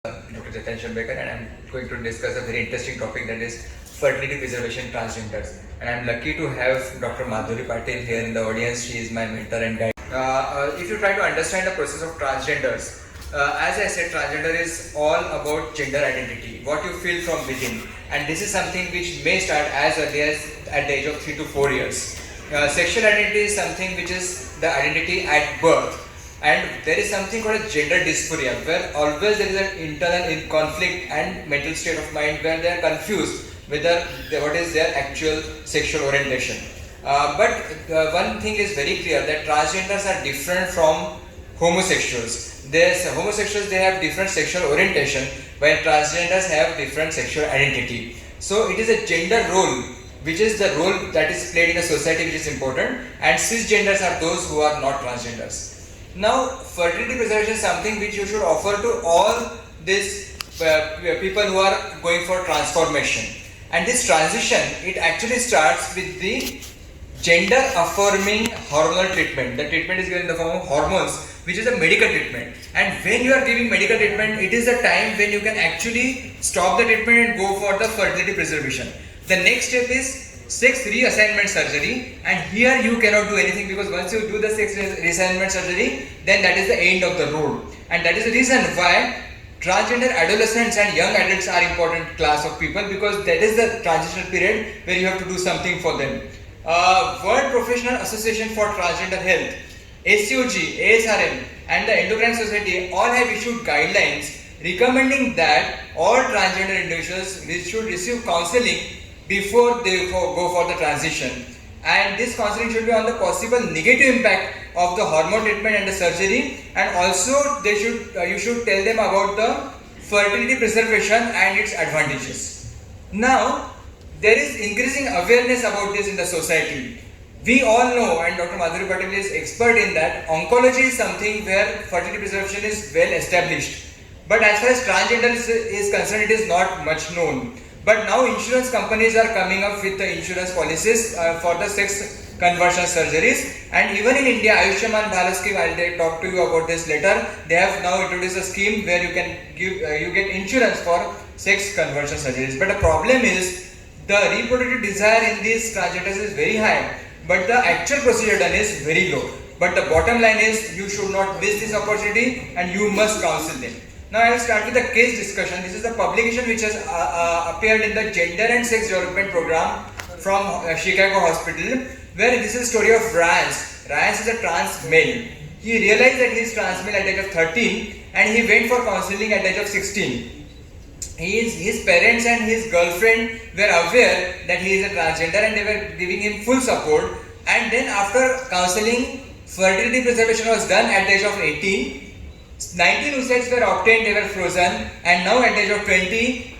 Dr. Jatan Shambekar, and I'm going to discuss a very interesting topic, that is fertility preservation transgenders. And I'm lucky to have Dr. Madhuri Patil here in the audience. She is my mentor and guide. If you try to understand the process of transgenders, as I said, transgender is all about gender identity, what you feel from within. And this is something which may start as early as at the age of 3 to 4 years. Sexual identity is something which is the identity at birth. And there is something called a gender dysphoria, where always there is an internal conflict and mental state of mind where they are confused whether what is their actual sexual orientation. But one thing is very clear, that transgenders are different from homosexuals. Homosexuals, they have different sexual orientation, while transgenders have different sexual identity. So it is a gender role, which is the role that is played in the society, which is important, and cisgenders are those who are not transgenders. Now, fertility preservation is something which you should offer to all these people who are going for transformation. And this transition, it actually starts with the gender affirming hormonal treatment. The treatment is given in the form of hormones, which is a medical treatment. And when you are giving medical treatment, it is a time when you can actually stop the treatment and go for the fertility preservation. The next step is sex reassignment surgery, and here you cannot do anything, because once you do the sex reassignment surgery, then that is the end of the road. And that is the reason why transgender adolescents and young adults are important class of people, because that is the transitional period where you have to do something for them. World Professional Association for Transgender Health, SUG, ASRM and the Endocrine Society all have issued guidelines recommending that all transgender individuals should receive counseling before they go for the transition, and this counseling should be on the possible negative impact of the hormone treatment and the surgery, and also they should you should tell them about the fertility preservation and its advantages. Now there is increasing awareness about this in the society. We all know, and Dr. Madhuri Patil is expert in that, oncology is something where fertility preservation is well established, but as far as transgender is concerned, it is not much known. But now insurance companies are coming up with the insurance policies for the sex conversion surgeries, and even in India, Ayushman Bharat scheme, I'll talk to you about this later. They have now introduced a scheme where you can you get insurance for sex conversion surgeries. But the problem is the reproductive desire in these transgenders is very high, but the actual procedure done is very low. But the bottom line is, you should not miss this opportunity and you must counsel them. Now I will start with the case discussion. This is the publication which has appeared in the Gender and Sex Development Program from Chicago Hospital, where this is a story of Rance. Rance is a trans male. He realized that he is trans male at the age of 13 and he went for counseling at the age of 16. His parents and his girlfriend were aware that he is a transgender and they were giving him full support. And then after counseling, fertility preservation was done at the age of 18. 19 oocytes were obtained, they were frozen, and now at the age of 20,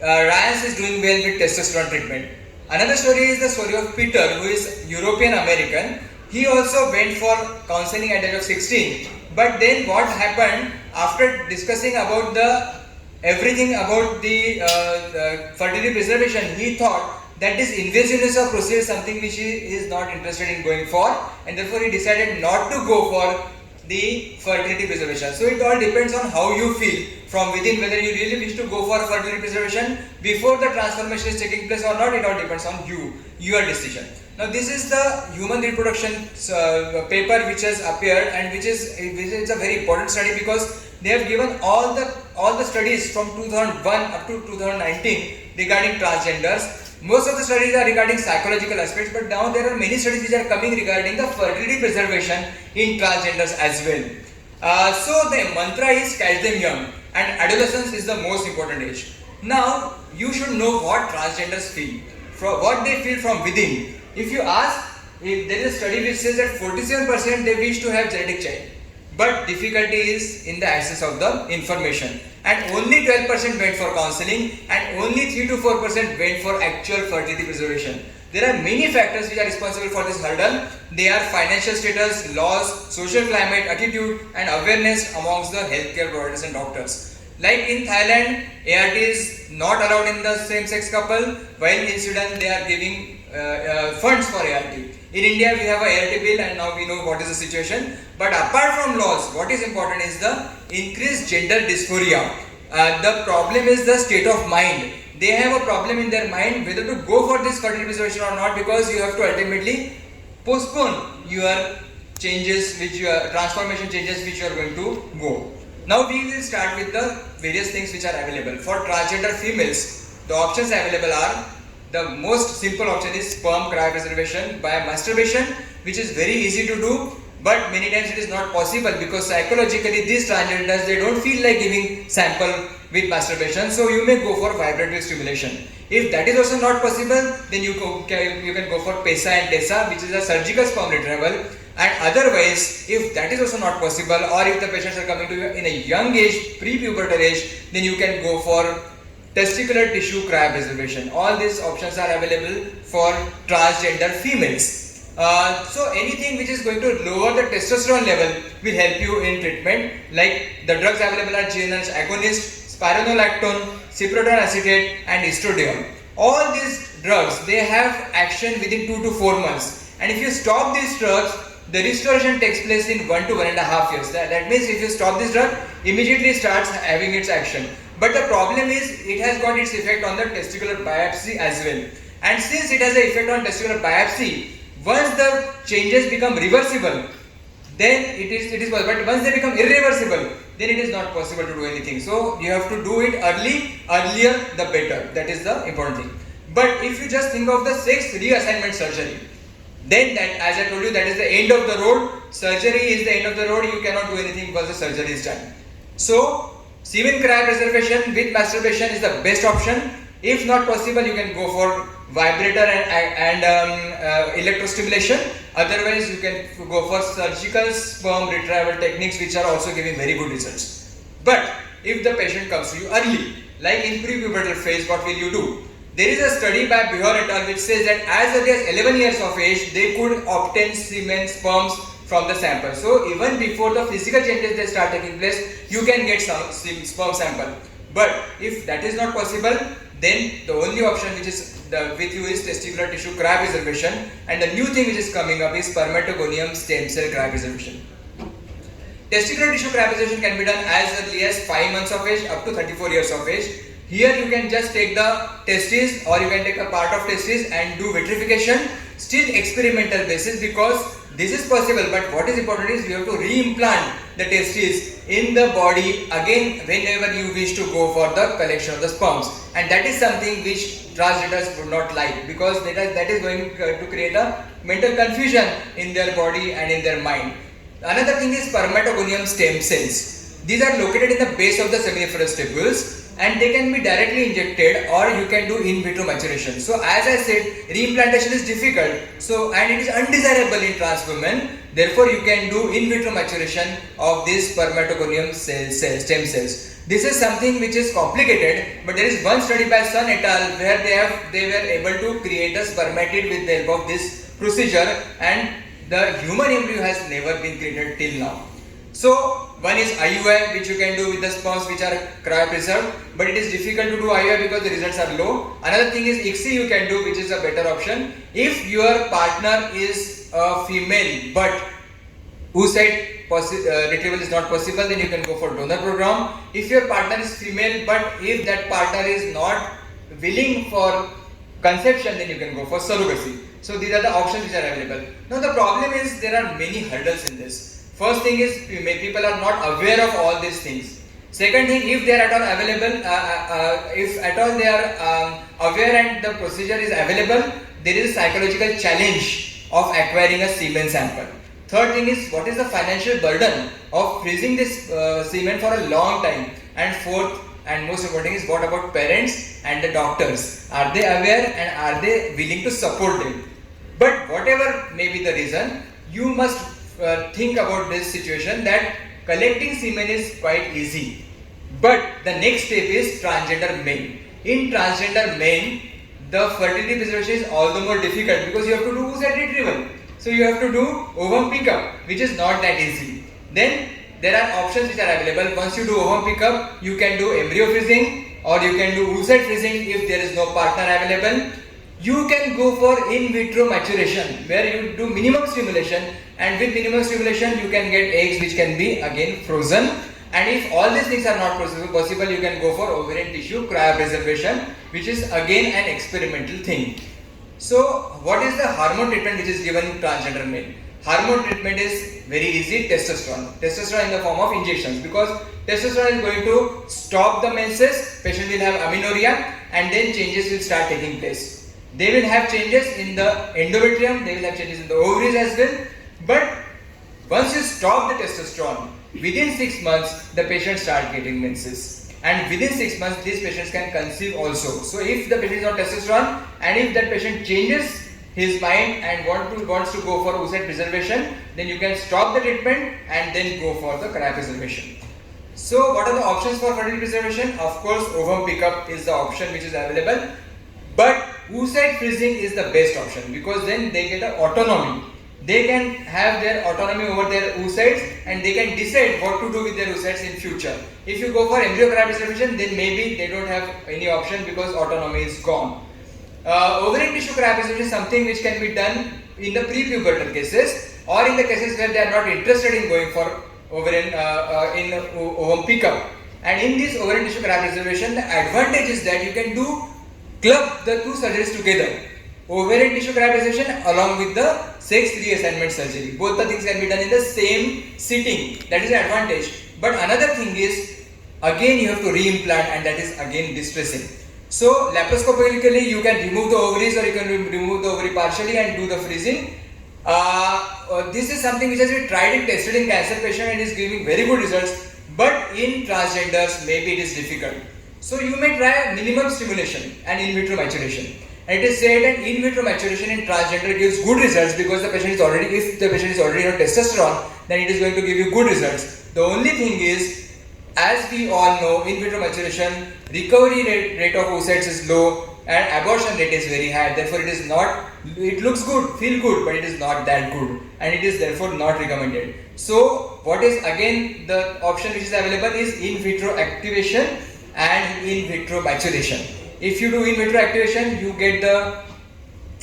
Rance is doing well with testosterone treatment. Another story is the story of Peter, who is European American. He also went for counseling at the age of 16. But then what happened, after discussing about everything about the fertility preservation, he thought that this invasiveness of procedure is something which he is not interested in going for, and therefore he decided not to go for the fertility preservation. So it all depends on how you feel from within, whether you really wish to go for fertility preservation before the transformation is taking place or not. It all depends on you, your decision. Now this is the human reproduction paper which has appeared, and which is a very important study, because they have given all the studies from 2001 up to 2019 regarding transgenders. Most of the studies are regarding psychological aspects, but now there are many studies which are coming regarding the fertility preservation in transgenders as well. So the mantra is catch them young, and adolescence is the most important age. Now you should know what transgenders feel, what they feel from within. If you ask, if there is a study which says that 47% they wish to have genetic child, but difficulty is in the access of the information, and only 12% went for counseling, and only 3 to 4% went for actual fertility preservation. There are many factors which are responsible for this hurdle. They are financial status, laws, social climate, attitude and awareness amongst the healthcare providers and doctors. Like in Thailand, ART is not allowed in the same-sex couple, while in Sweden they are giving funds for ART. In India, we have a ART bill, and now we know what is the situation. But apart from laws, what is important is the increased gender dysphoria. The problem is the state of mind. They have a problem in their mind whether to go for this fertility preservation or not, because you have to ultimately postpone your changes, which your transformation changes which you are going to go. Now we will start with the various things which are available for transgender females. The options available are, the most simple option is sperm cryopreservation by masturbation, which is very easy to do, but many times it is not possible because psychologically these transgenders, they don't feel like giving sample with masturbation, so you may go for vibrative stimulation. If that is also not possible, then you can go for PESA and TESA, which is a surgical sperm retrieval. And otherwise, if that is also not possible, or if the patients are coming to you in a young age, pre-pubertal age, then you can go for testicular tissue cryopreservation. All these options are available for transgender females. So anything which is going to lower the testosterone level will help you in treatment. Like the drugs available are GnRH agonist, spironolactone, cyproton acetate and estradiol. All these drugs, they have action within 2 to 4 months. And if you stop these drugs, the restoration takes place in 1 to 1.5 years. That means if you stop this drug, immediately starts having its action. But the problem is, it has got its effect on the testicular biopsy as well. And since it has an effect on testicular biopsy, once the changes become reversible, then it is possible. But once they become irreversible, then it is not possible to do anything. So you have to do it earlier the better. That is the important thing. But if you just think of the sex reassignment surgery, then that, as I told you, that is the end of the road. Surgery is the end of the road. You cannot do anything because the surgery is done. So semen cryopreservation with masturbation is the best option. If not possible, you can go for vibrator and electrostimulation. Otherwise, you can go for surgical sperm retrieval techniques, which are also giving very good results. But if the patient comes to you early, like in pre-pubertal phase, what will you do? There is a study by Bihar et al. Which says that as early as 11 years of age, they could obtain semen sperms from the sample. So even before the physical changes they start taking place, you can get some sperm sample. But if that is not possible, then the only option which is with you is testicular tissue cryopreservation, and the new thing which is coming up is spermatogonium stem cell cryopreservation. Testicular tissue cryopreservation can be done as early as 5 months of age up to 34 years of age. Here you can just take the testes, or you can take a part of testes and do vitrification, still experimental basis, because this is possible. But what is important is you have to re-implant the testes in the body again whenever you wish to go for the collection of the sperms, and that is something which transgenders would not like, because that is going to create a mental confusion in their body and in their mind. Another thing is spermatogonium stem cells. These are located in the base of the seminiferous tubules, and they can be directly injected, or you can do in vitro maturation. So as I said, reimplantation is difficult, and it is undesirable in trans women. Therefore, you can do in vitro maturation of these spermatogonium stem cells. This is something which is complicated, but there is one study by Sun et al. Where they were able to create a spermatid with the help of this procedure, and the human embryo has never been created till now. So one is IUI, which you can do with the sperms which are cryopreserved, but it is difficult to do IUI because the results are low. Another thing is ICSI you can do, which is a better option. If your partner is a female but oocyte retrieval is not possible, then you can go for donor program. If your partner is female but if that partner is not willing for conception, then you can go for surrogacy. So these are the options which are available. Now the problem is there are many hurdles in this. First thing is people are not aware of all these things. Second thing, if they are at all available, if at all they are aware and the procedure is available, there is a psychological challenge of acquiring a semen sample. Third thing is, what is the financial burden of freezing this semen for a long time? And fourth and most important thing is, what about parents and the doctors? Are they aware and are they willing to support them? But whatever may be the reason, you must think about this situation that collecting semen is quite easy, but the next step is transgender men. In transgender men, the fertility preservation is all the more difficult because you have to do oocyte retrieval. So you have to do ovum pickup, which is not that easy. Then there are options which are available. Once you do ovum pickup, you can do embryo freezing, or you can do oocyte freezing if there is no partner available. You can go for in vitro maturation, where you do minimum stimulation, and with minimum stimulation you can get eggs which can be again frozen. And if all these things are not possible, you can go for ovarian tissue cryopreservation, which is again an experimental thing. So, what is the hormone treatment which is given in transgender male? Hormone treatment is very easy, testosterone. Testosterone in the form of injections, because testosterone is going to stop the menses, patient will have amenorrhea, and then changes will start taking place. They will have changes in the endometrium, they will have changes in the ovaries as well. But once you stop the testosterone, within 6 months the patient start getting menses, and within 6 months these patients can conceive also. So if the patient is on testosterone and if that patient changes his mind and wants to go for oocyte preservation, then you can stop the treatment and then go for the cryopreservation. So what are the options for fertility preservation? Of course, ovum pickup is the option which is available, but oocyte freezing is the best option, because then they get an autonomy. They can have their autonomy over their oocytes and they can decide what to do with their oocytes in future. If you go for embryo cryopreservation, then maybe they don't have any option because autonomy is gone. Ovarian tissue cryopreservation is something which can be done in the pre-pubertal cases, or in the cases where they are not interested in going for ovarian ovum pickup. And in this ovarian tissue cryopreservation, the advantage is that you can club the two surgeries together. Ovarian tissue cryopreservation along with the sex reassignment surgery. Both the things can be done in the same sitting. That is the advantage. But another thing is, again you have to re-implant, and that is again distressing. So laparoscopically you can remove the ovaries, or you can remove the ovary partially and do the freezing. This is something which has been tried and tested in cancer patients and is giving very good results. But in transgenders, maybe it is difficult. So you may try minimum stimulation and in vitro maturation. And it is said that in vitro maturation in transgender gives good results, because the patient is already, if the patient is already on testosterone, then it is going to give you good results. The only thing is, as we all know, in vitro maturation, recovery rate of oocytes is low and abortion rate is very high. Therefore, it looks good, feel good, but it is not that good, and it is therefore not recommended. So, what is again the option which is available is in vitro activation and in vitro maturation. If you do in vitro activation, you get the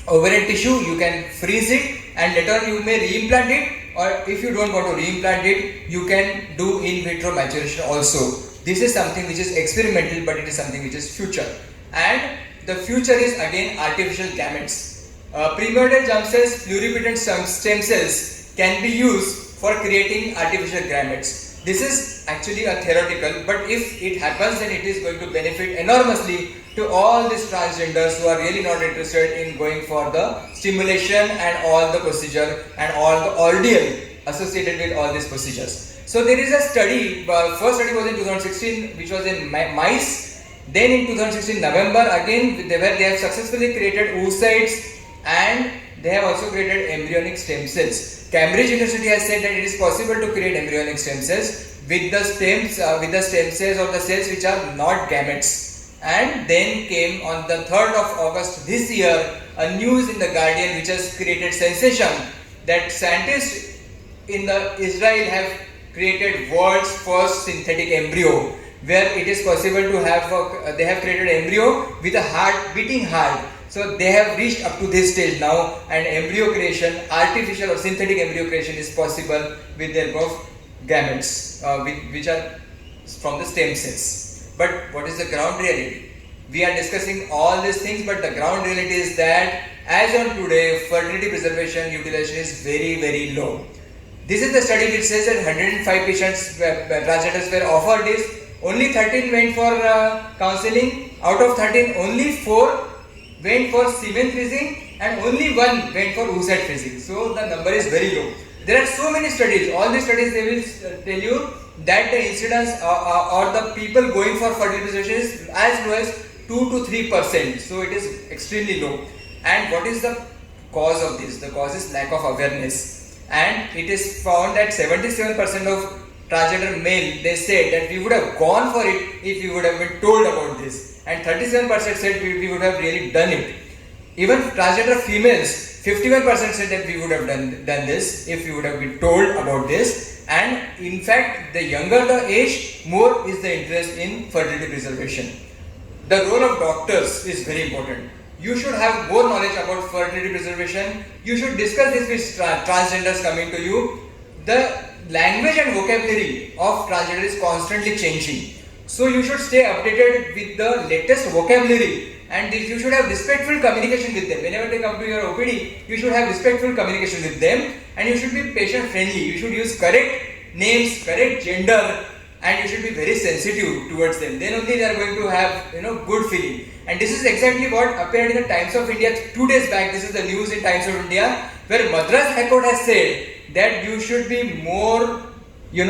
ovarian tissue, you can freeze it, and later you may reimplant it, or if you don't want to reimplant it, you can do in vitro maturation also. This is something which is experimental, but it is something which is future. And the future is again artificial gametes. Primordial germ cells, pluripotent stem cells can be used for creating artificial gametes. This is actually a theoretical, but if it happens, then it is going to benefit enormously to all these transgenders who are really not interested in going for the stimulation and all the procedure and all the ordeal associated with all these procedures. So there is a study, first study was in 2016, which was in mice. Then in 2016 November, again they have successfully created oocytes, and they have also created embryonic stem cells. Cambridge University has said that it is possible to create embryonic stem cells with the stem cells or the cells which are not gametes. And then came on the 3rd of August this year a news in the Guardian which has created sensation, that scientists in Israel have created world's first synthetic embryo, where it is possible to have they have created embryo with a heart, beating heart. So they have reached up to this stage now, and embryo creation, artificial or synthetic embryo creation is possible with the help of gametes, which are from the stem cells. But what is the ground reality? We are discussing all these things, but the ground reality is that as on today, fertility preservation utilization is very, very low. This is the study which says that 105 patients, transgenders were offered this. Only 13 went for counseling. Out of 13, only 4 went for semen freezing, and only 1 went for oocyte freezing. So the number is very low. There are so many studies. All these studies, they will tell you that the incidence or the people going for fertility preservation is as low as 2 to 3%. So it is extremely low. And what is the cause of this? The cause is lack of awareness. And it is found that 77% of transgender male, they said that we would have gone for it if we would have been told about this. And 37% said we would have really done it. Even transgender females, 51% said that we would have done this if we would have been told about this. And in fact, the younger the age, more is the interest in fertility preservation. The role of doctors is very important. You should have more knowledge about fertility preservation. You should discuss this with transgenders coming to you. language and vocabulary of transgender is constantly changing. So you should stay updated with the latest vocabulary, and you should have respectful communication with them. Whenever they come to your OPD, you should have respectful communication with them, and you should be patient friendly. You should use correct names, correct gender, and you should be very sensitive towards them. Then only they are going to have good feeling. And this is exactly what appeared in the Times of India 2 days back. This is the news in Times of India, where Madras High Court has said that you should be more, have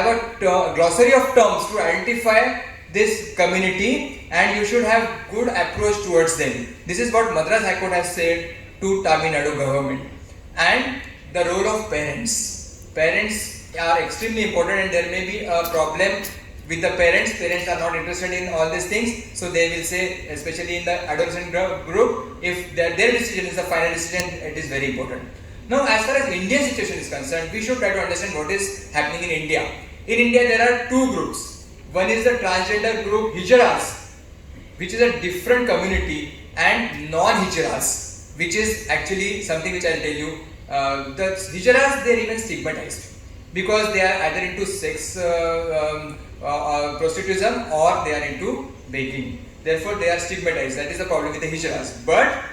a glossary of terms to identify this community, and you should have good approach towards them. This is what Madras High Court has said to Tamil Nadu government. And the role of parents. Parents are extremely important, and there may be a problem with the parents. Parents are not interested in all these things, so they will say, especially in the adolescent group, if their decision is the final decision, it is very important. Now, as far as Indian situation is concerned, we should try to understand what is happening in India. In India, there are two groups. One is the transgender group Hijaras, which is a different community, and non-Hijaras, which is actually something which I'll tell you. The Hijaras, they are even stigmatized because they are either into sex prostitution or they are into begging. Therefore, they are stigmatized. That is the problem with the Hijaras.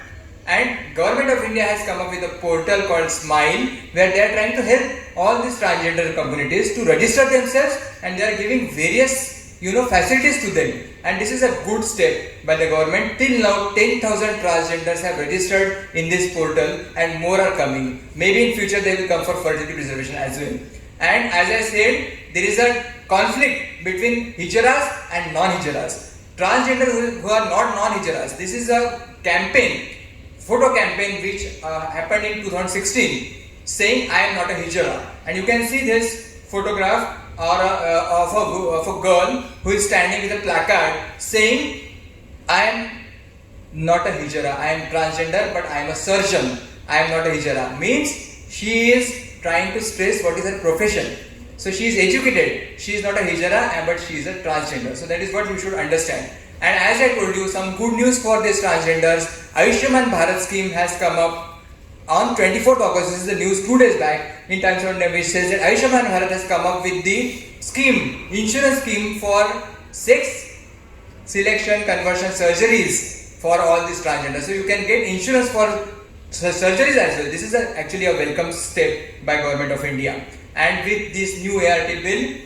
And Government of India has come up with a portal called Smile, where they are trying to help all these transgender communities to register themselves, and they are giving various facilities to them. And this is a good step by the government. Till now, 10,000 transgenders have registered in this portal, and more are coming. Maybe in future they will come for fertility preservation as well. And as I said, there is a conflict between Hijaras and non-Hijaras. Transgender who are not non-Hijaras. This is a campaign, photo campaign, which happened in 2016, saying I am not a Hijara. And you can see this photograph of a girl who is standing with a placard saying, I am not a Hijara, I am transgender, but I am a surgeon. I am not a Hijara. Means she is trying to stress what is her profession. So she is educated. She is not a Hijara, but she is a transgender. So that is what you should understand. And as I told you, some good news for these transgenders. Ayushman Bharat scheme has come up on 24th August. This is the news 2 days back in Times of India, which says that Ayushman Bharat has come up with the scheme, insurance scheme for sex selection conversion surgeries for all these transgenders. So you can get insurance for surgeries as well. This is actually a welcome step by Government of India. And with this new ART bill,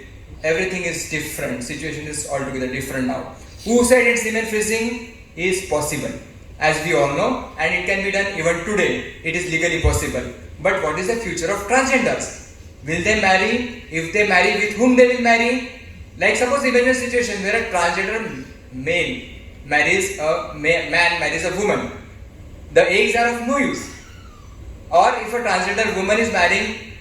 everything is different. Situation is altogether different now. Oocyte and semen freezing is possible, as we all know, and it can be done even today. It is legally possible. But what is the future of transgenders? Will they marry? If they marry, with whom they will marry? Like suppose imagine a situation where a transgender male marries a man marries a woman. The eggs are of no use. Or if a transgender woman is marrying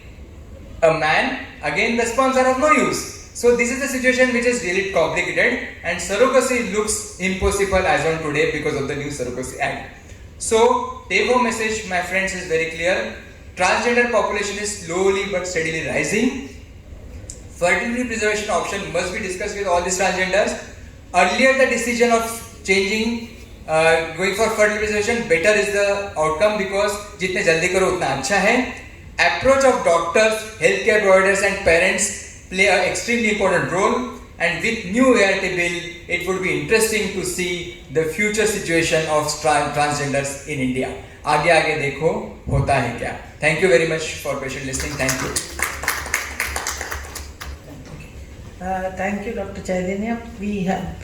a man, again the sperms are of no use. So this is the situation which is really complicated, and surrogacy looks impossible as on today because of the new Surrogacy Act. So take home message, my friends, is very clear. Transgender population is slowly but steadily rising. Fertility preservation option must be discussed with all these transgenders. Earlier the decision of changing, going for fertility preservation, better is the outcome, because jitne jaldi karo utna अच्छा है. Approach of doctors, healthcare providers and parents play an extremely important role, and with new ART bill, it would be interesting to see the future situation of transgenders in India. आगे आगे देखो होता है क्या. Thank you very much for patient listening. Thank you. Thank you, Dr. Chaitanya. We have